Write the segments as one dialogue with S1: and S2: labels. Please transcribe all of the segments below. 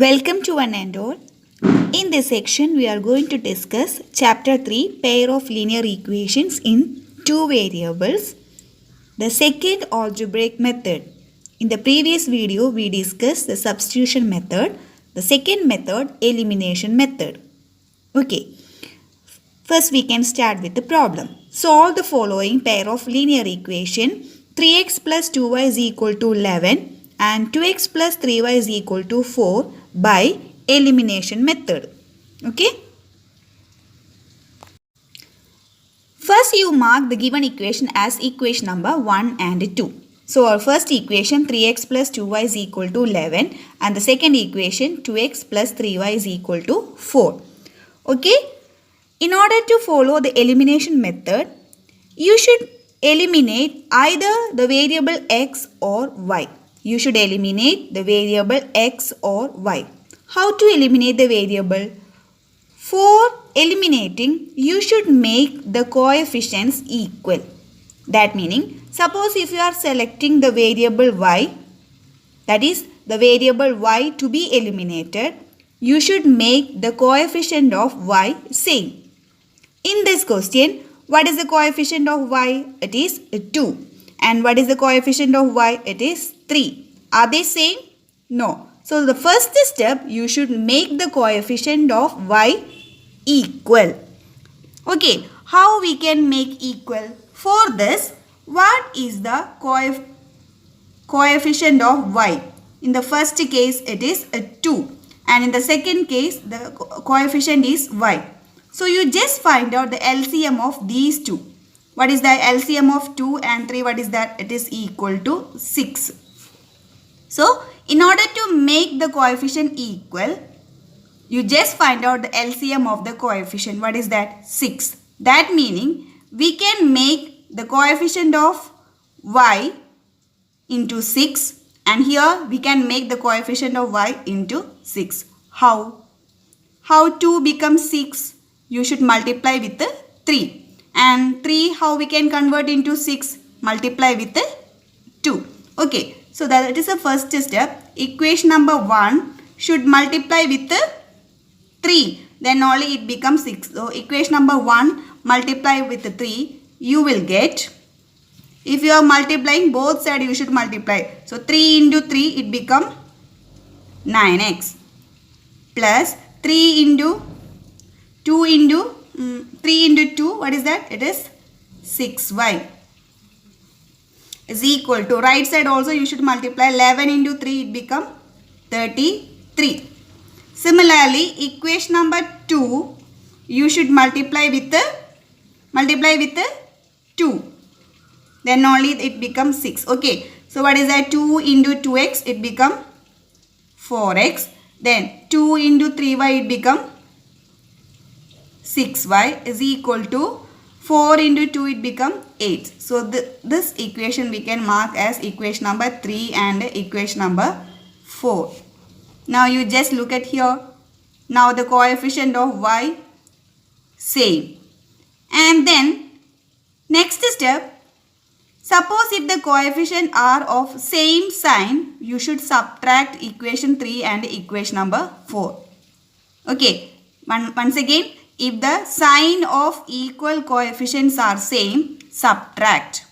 S1: Welcome to one and all. In this section, we are going to discuss Chapter 3 Pair of Linear Equations in Two Variables, the second algebraic method. In the previous video, we discussed the substitution method, the second method, elimination method. Okay, first we can start with the problem. Solve the following pair of linear equation 3x plus 2y is equal to 11 and 2x plus 3y is equal to 4 by elimination method. Okay. First you mark the given equation as equation number 1 and 2. So our first equation 3x plus 2y is equal to 11 and the second equation 2x plus 3y is equal to 4. Okay. In order to follow the elimination method, you should eliminate either the variable x or y. You should eliminate the variable x or y. How to eliminate the variable? For eliminating, you should make the coefficients equal. That meaning, suppose if you are selecting the variable y, that is the variable y to be eliminated, you should make the coefficient of y same. In this question, what is the coefficient of y? It is 2. And what is the coefficient of y? It is 3. Are they same? No. So the first step, you should make the coefficient of y equal. Okay, how we can make equal? For this, what is the coefficient of y? In the first case, it is 2. And in the second case, the coefficient is y. So you just find out the LCM of these two. What is the LCM of 2 and 3? What is that? It is equal to 6. So in order to make the coefficient equal, you just find out the LCM of the coefficient. What is that? 6. That meaning we can make the coefficient of y into 6 and here we can make the coefficient of y into 6. How? How 2 becomes 6? You should multiply with 3. And 3 how we can convert into 6? Multiply with 2. Okay. So that is the first step. Equation number 1 should multiply with 3. Then only it becomes 6. So equation number 1 multiply with 3. You will get, if you are multiplying both sides you should multiply. So 3 into 3 it become 9x plus 3 into 2 into 3 into 2, what is that? It is 6y is equal to, right side also you should multiply, 11 into 3 it become 33. Similarly, equation number 2 you should multiply with 2. Then only it becomes 6. Okay. So what is that? 2 into 2x it become 4x. Then 2 into 3y it become 6y is equal to 4 into 2 it become 8. So this equation we can mark as equation number 3 and equation number 4. Now you just look at here. Now the coefficient of y same. And then next step, suppose if the coefficient are of same sign, you should subtract equation 3 and equation number 4. Okay. Once again, if the sign of equal coefficients are same, subtract.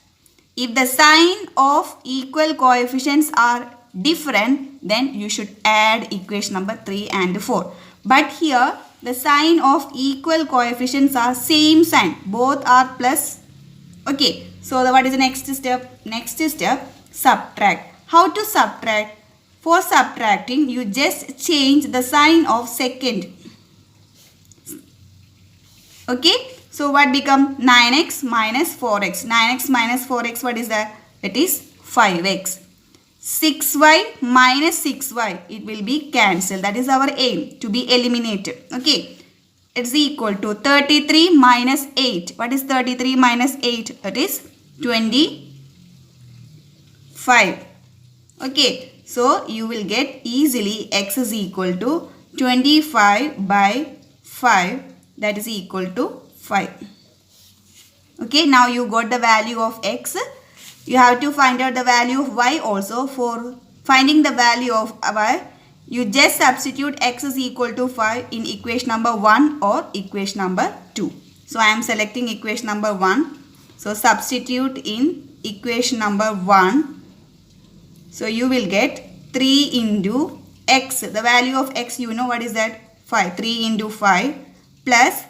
S1: If the sign of equal coefficients are different, then you should add equation number 3 and 4. But here, the sign of equal coefficients are same sign. Both are plus. Okay. So what is the next step? Next step, subtract. How to subtract? For subtracting, you just change the sign of second. Okay, so what become 9x minus 4x? 9x minus 4x, what is that? It is 5x. 6y minus 6y, it will be cancelled. That is our aim, to be eliminated. Okay, it's equal to 33 minus 8. What is 33 minus 8? It is 25. Okay, so you will get easily x is equal to 25 by 5. That is equal to 5. Okay, now you got the value of x. You have to find out the value of y also. For finding the value of y, You just substitute x is equal to 5 in equation number 1 or equation number 2. So I am selecting equation number 1. So substitute in equation number 1. So you will get 3 into x. The value of x, you know what is that? 5. 3 into 5 plus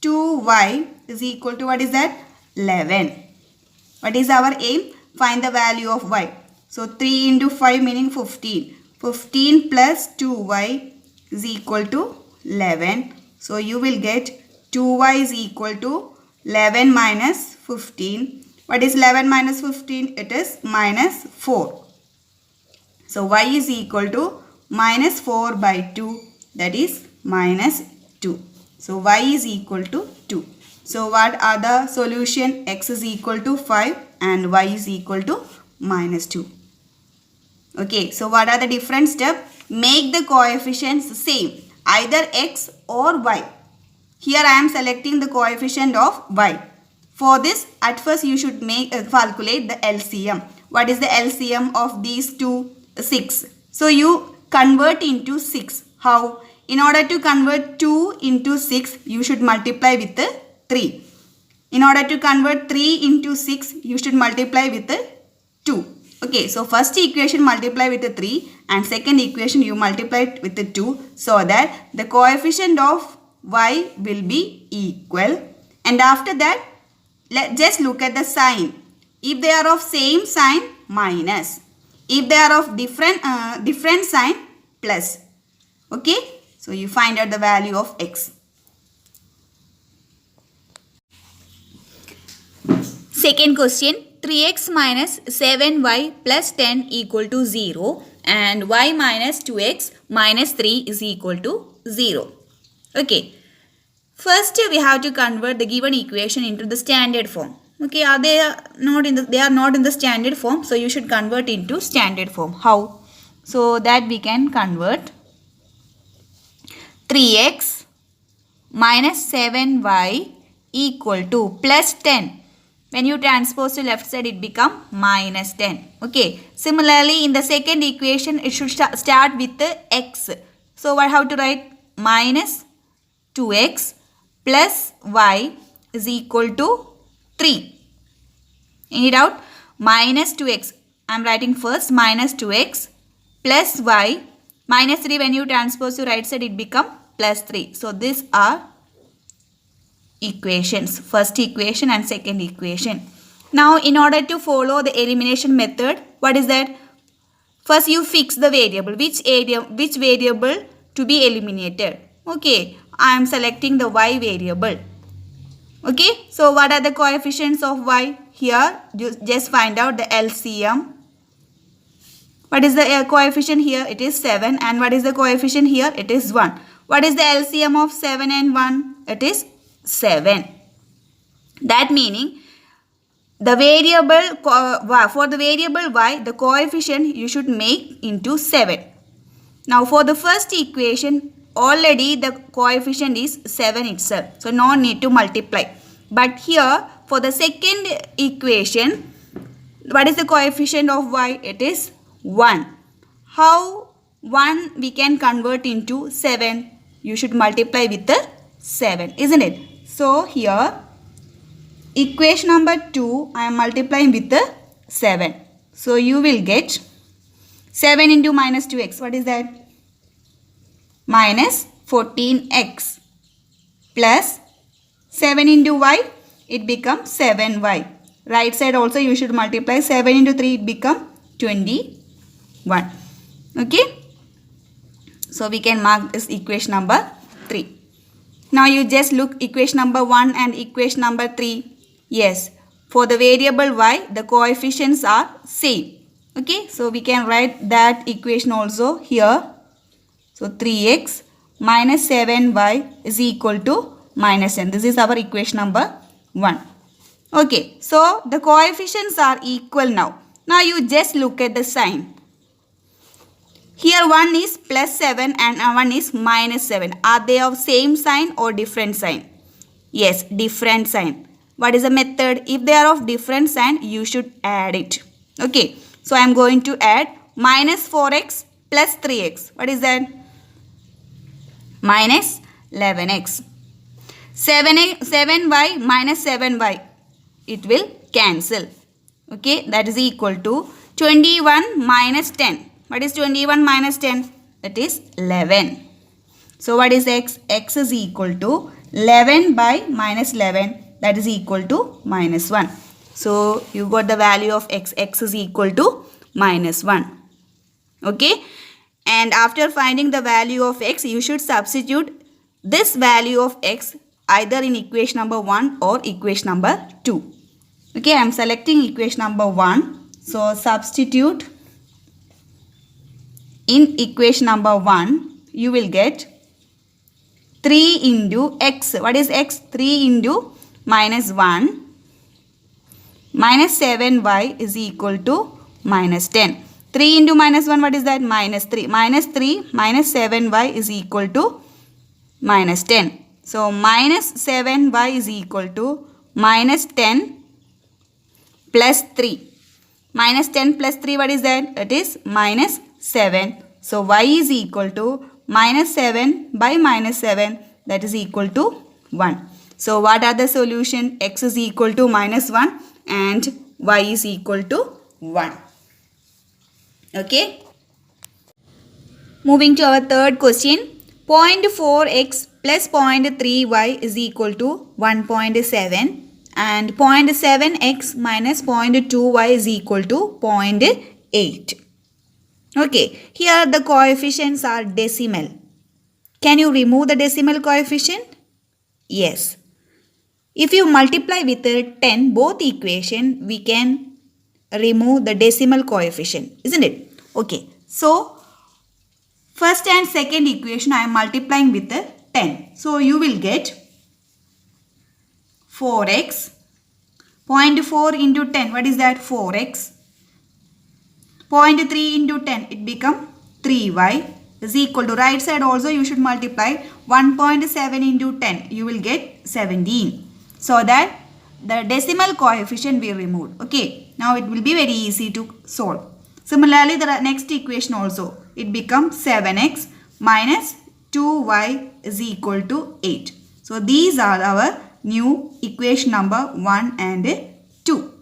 S1: 2y is equal to what is that? 11. What is our aim? Find the value of y. So 3 into 5 meaning 15. 15 plus 2y is equal to 11. So you will get 2y is equal to 11 minus 15. What is 11 minus 15? It is minus 4. So y is equal to minus 4 by 2, that is minus 2. So y is equal to 2. So what are the solution? X is equal to 5 and y is equal to minus 2. Okay, so what are the different steps? Make the coefficients same, either x or y. Here I am selecting the coefficient of y. For this, at first you should calculate the LCM. What is the LCM of these two? 6. So you convert into 6. How? In order to convert 2 into 6, you should multiply with 3. In order to convert 3 into 6, you should multiply with 2. Okay, so first equation multiply with 3 and second equation you multiply with 2 so that the coefficient of y will be equal. And after that, just look at the sign. If they are of same sign, minus. If they are of different sign, plus. Okay, so you find out the value of x. Second question, 3x minus 7y plus 10 equal to 0 and y minus 2x minus 3 is equal to 0. Okay, first we have to convert the given equation into the standard form. Okay, they are not in the standard form, so you should convert into standard form. How? So that we can convert 3x minus 7y equal to plus 10. When you transpose to left side, it become minus 10. Okay. Similarly, in the second equation, it should start with the x. So, what have to write? Minus 2x plus y is equal to 3. Any doubt? Minus 2x. I am writing first minus 2x plus y. Minus 3 when you transpose to right side, it become plus 3. So, these are equations, first equation and second equation. Now in order to follow the elimination method, what is that? First you fix the variable, which variable to be eliminated. Okay, I am selecting the y variable. Okay, so what are the coefficients of y? Here you just find out the LCM. What is the coefficient here? It is 7. And what is the coefficient here? It is 1. What is the LCM of 7 and 1? It is 7. That meaning the variable for the variable y, the coefficient you should make into 7. Now for the first equation, already the coefficient is 7 itself. So no need to multiply. But here for the second equation, what is the coefficient of y? It is 1. How 1 we can convert into 7? You should multiply with the 7, isn't it? So here equation number 2 I am multiplying with the 7. So you will get 7 into minus 2x. What is that? Minus 14x plus 7 into y. It becomes 7y. Right side also you should multiply. 7 into 3 it become 21. Okay. So we can mark this equation number 3. Now you just look equation number 1 and equation number 3. Yes, for the variable y, the coefficients are same. Okay, so we can write that equation also here. So 3x minus 7y is equal to minus 10. This is our equation number 1. Okay, so the coefficients are equal now. Now you just look at the sign. Here one is plus 7 and one is minus 7. Are they of same sign or different sign? Yes, different sign. What is the method? If they are of different sign, you should add it. Okay, so I am going to add minus 4x plus 3x. What is that? Minus 11x. 7y minus 7y. It will cancel. Okay, that is equal to 21 minus 10. What is 21 minus 10? That is 11. So what is x? X is equal to 11 by minus 11. That is equal to minus 1. So you got the value of x. X is equal to minus 1. Okay. And after finding the value of x, you should substitute this value of x either in equation number 1 or equation number 2. Okay, I am selecting equation number 1. So substitute in equation number 1, you will get 3 into x. What is x? 3 into minus 1 minus 7y is equal to minus 10. 3 into minus 1, what is that? Minus 3. Minus 3 minus 7y is equal to minus 10. So minus 7y is equal to minus 10 plus 3. Minus 10 plus 3, what is that? It is minus 7. So y is equal to minus 7 by minus 7. That is equal to 1. So what are the solution? X is equal to minus 1 and y is equal to 1. Okay. Moving to our third question. 0.4x plus 0.3y is equal to 1.7 and 0.7x minus 0.2y is equal to 0.8. Okay. Here the coefficients are decimal. Can you remove the decimal coefficient? Yes. If you multiply with 10 both equation, we can remove the decimal coefficient, isn't it? Okay. So, first and second equation I am multiplying with 10. So, you will get 4x. 0.4 into 10. What is that? 4x. 0.3 into 10. It become 3y is equal to, right side also you should multiply 1.7 into 10. You will get 17. So that the decimal coefficient we removed. Okay. Now it will be very easy to solve. Similarly, the next equation also. It becomes 7x minus 2y is equal to 8. So these are our new equation number 1 and 2.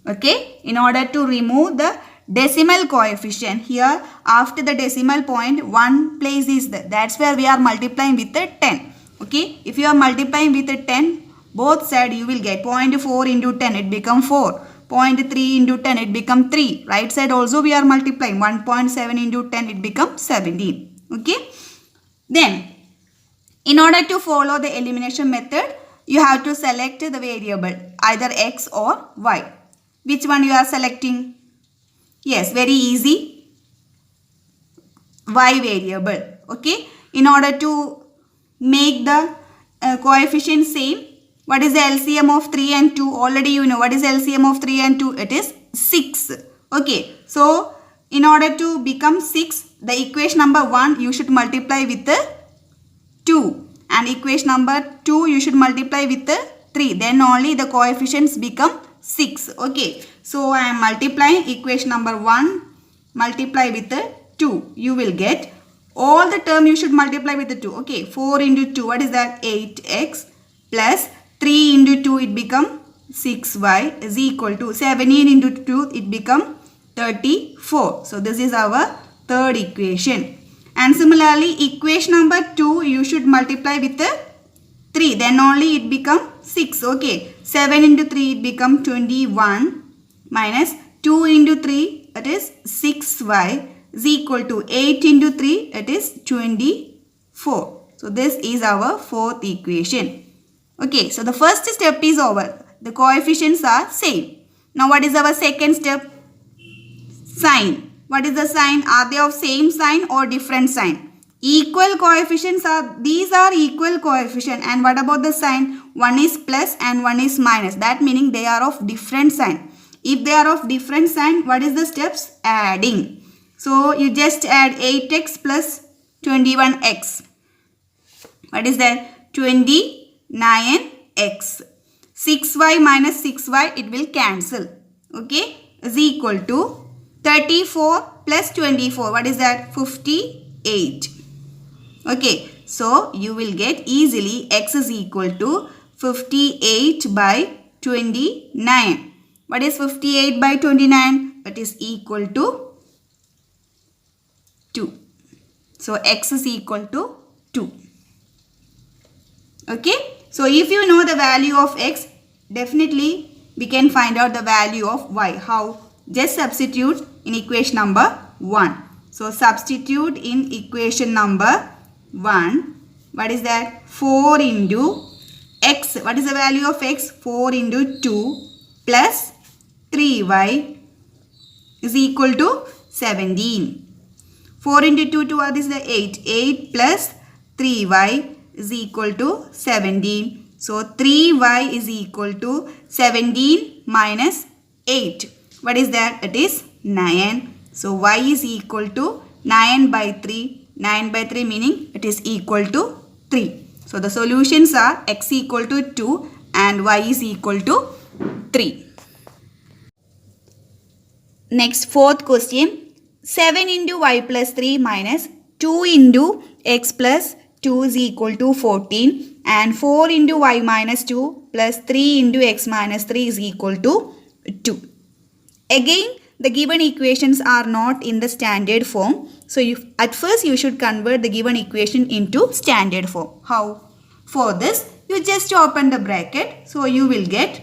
S1: Okay. In order to remove the decimal coefficient, here after the decimal point, one place is there. That's where we are multiplying with 10. Okay. If you are multiplying with 10, both side you will get 0.4 into 10, it become 4. 0.3 into 10, it become 3. Right side also we are multiplying. 1.7 into 10, it becomes 17. Okay. Then, in order to follow the elimination method, you have to select the variable, either x or y. Which one you are selecting? Yes, very easy. Y variable. Okay. In order to make the coefficient same, what is the LCM of 3 and 2? Already you know what is LCM of 3 and 2? It is 6. Okay. So, in order to become 6, the equation number 1 you should multiply with 2. And equation number 2 you should multiply with 3. Then only the coefficients become 6. Okay. So, I am multiplying equation number 1 multiply with 2. You will get all the term you should multiply with 2. Okay. 4 into 2. What is that? 8x plus 3 into 2 it become 6y is equal to 17 into 2 it become 34. So this is our third equation. And similarly equation number 2 you should multiply with 3. Then only it become 6. Okay. 7 into 3 it become 21 minus 2 into 3 it is 6y is equal to 8 into 3 it is 24. So this is our fourth equation. Okay, so the first step is over. The coefficients are same. Now what is our second step? Sign. What is the sign? Are they of same sign or different sign? Equal coefficients are, these are equal coefficient. And what about the sign? One is plus and one is minus. That meaning they are of different sign. If they are of different sign, what is the steps? Adding. So you just add 8x plus 21x. What is that? 29x. 6y minus 6y, it will cancel. Okay. Is equal to 34 plus 24. What is that? 58. Okay, so you will get easily x is equal to 58 by 29. What is 58 by 29? It is equal to 2. So x is equal to 2. Okay, so if you know the value of x, definitely we can find out the value of y. How? Just substitute in equation number 1. So substitute in equation number 1. What is that? 4 into x. What is the value of x? 4 into 2 plus 3y is equal to 17. 4 into 2 to what is the 8? 8 plus 3y is equal to 17. So 3y is equal to 17 minus 8. What is that? It is 9. So y is equal to 9 by 3. 9 by 3 meaning it is equal to 3. So the solutions are x equal to 2 and y is equal to 3. Next, fourth question. 7 into y plus 3 minus 2 into x plus 2 is equal to 14 and 4 into y minus 2 plus 3 into x minus 3 is equal to 2. Again, the given equations are not in the standard form. So, at first you should convert the given equation into standard form. How? For this, you just open the bracket. So, you will get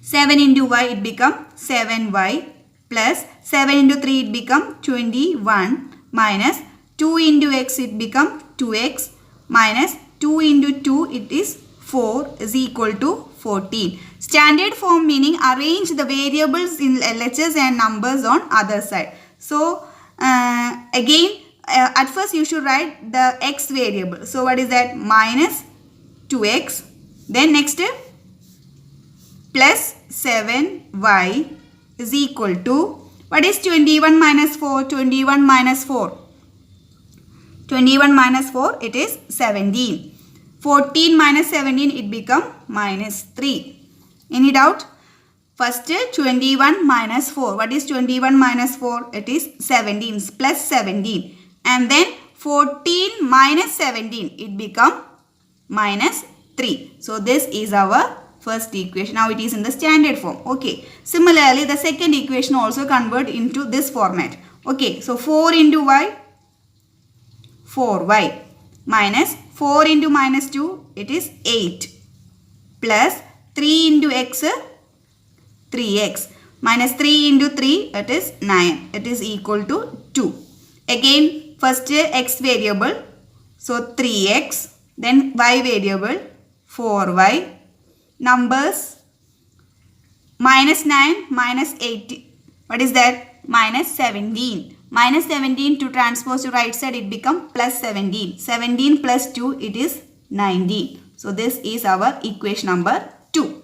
S1: 7 into y, it become 7y plus 7 into 3, it become 21 minus 2 into x, it become 2x minus 2 into 2, it is 4 is equal to 14. Standard form meaning arrange the variables in LHS and numbers on other side. So, again, at first you should write the x variable. So, what is that? Minus 2x. Then next plus 7y is equal to, what is 21 minus 4? 21 minus 4. 21 minus 4, it is 17. 14 minus 17, it become minus 3. Any doubt? First 21 minus 4. What is 21 minus 4? It is 17 plus 17. And then 14 minus 17, it become minus 3. So this is our first equation. Now it is in the standard form. Okay. Similarly, the second equation also convert into this format. Okay. So 4 into y, 4y minus 4 into minus 2, it is 8 plus 3 into x, 3x minus 3 into 3, it is 9. It is equal to 2. Again, first x variable, so 3x, then y variable, 4y, numbers minus 9, minus 8. What is that? Minus 17. Minus 17 to transpose to right side, it become plus 17. 17 plus 2, it is 19. So this is our equation number 2.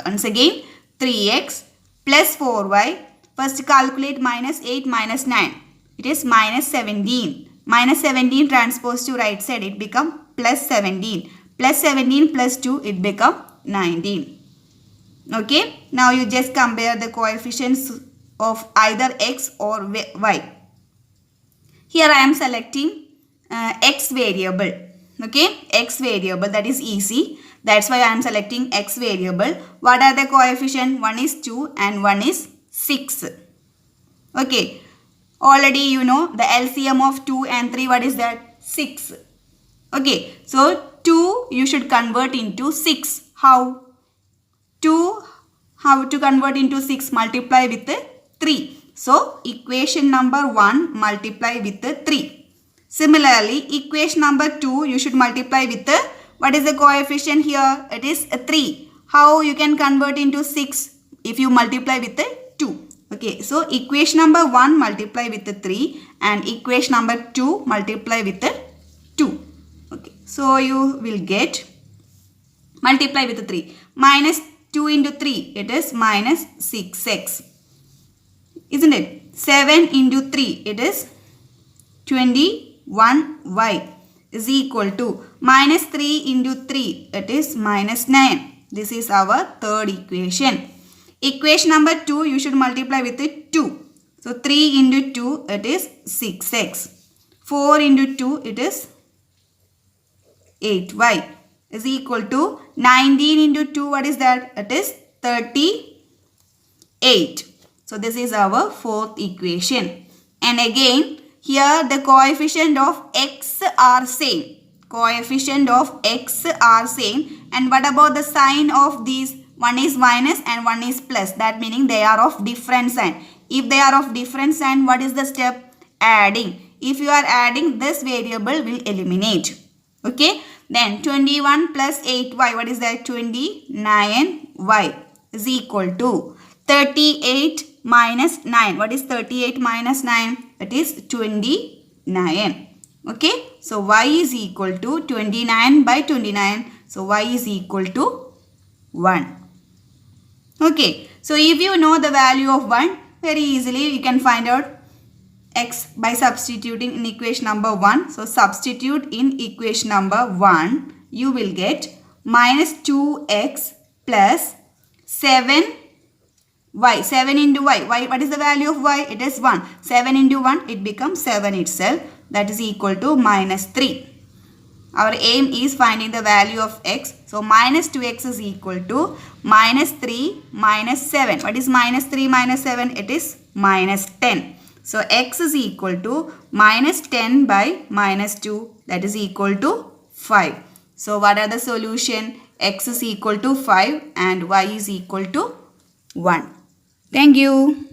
S1: Once again, 3x plus 4y. First calculate minus 8 minus 9. It is minus 17. Minus 17 transpose to right side, it become plus 17. Plus 17 plus 2, it become 19. Okay. Now you just compare the coefficients of either x or y. Here I am selecting x variable. Okay. X variable, that is easy. That's why I am selecting x variable. What are the coefficient? One is 2 and one is 6. Okay. Already you know the LCM of 2 and 3. What is that? 6. Okay. So 2 you should convert into 6. How? 2, how to convert into 6? Multiply with 3. So equation number 1 multiply with 3. Similarly, equation number 2 you should multiply with what is the coefficient here? It is 3. How you can convert into 6? If you multiply with 2. Okay, so equation number 1 multiply with 3 and equation number 2 multiply with 2. Okay, so you will get multiply with 3. Minus 2 into 3, it is minus 6x. Isn't it? 7 into 3, it is 21y is equal to minus 3 into 3, it is minus 9. This is our third equation. Equation number 2, you should multiply with 2. So 3 into 2, it is 6x. 4 into 2, it is 8y is equal to 19 into 2. What is that? It is 38. So this is our fourth equation. And again, here the coefficient of x are same. Coefficient of x are same. And what about the sign of these? One is minus and one is plus. That meaning they are of different sign. If they are of different sign, what is the step? Adding. If you are adding, this variable will eliminate. Okay. Then 21 plus 8y. What is that? 29y is equal to 38 minus 9. What is 38 minus 9? It is 29. Okay. So y is equal to 29 by 29. So y is equal to 1. Okay. So if you know the value of 1, very easily you can find out x by substituting in equation number 1. So substitute in equation number 1. You will get minus 2x plus 7y. 7 into y. What is the value of y? It is 1. 7 into 1, it becomes 7 itself. That is equal to minus 3. Our aim is finding the value of x. So minus 2x is equal to minus 3 minus 7. What is minus 3 minus 7? It is minus 10. So x is equal to minus 10 by minus 2. That is equal to 5. So what are the solution? X is equal to 5 and y is equal to 1. Thank you.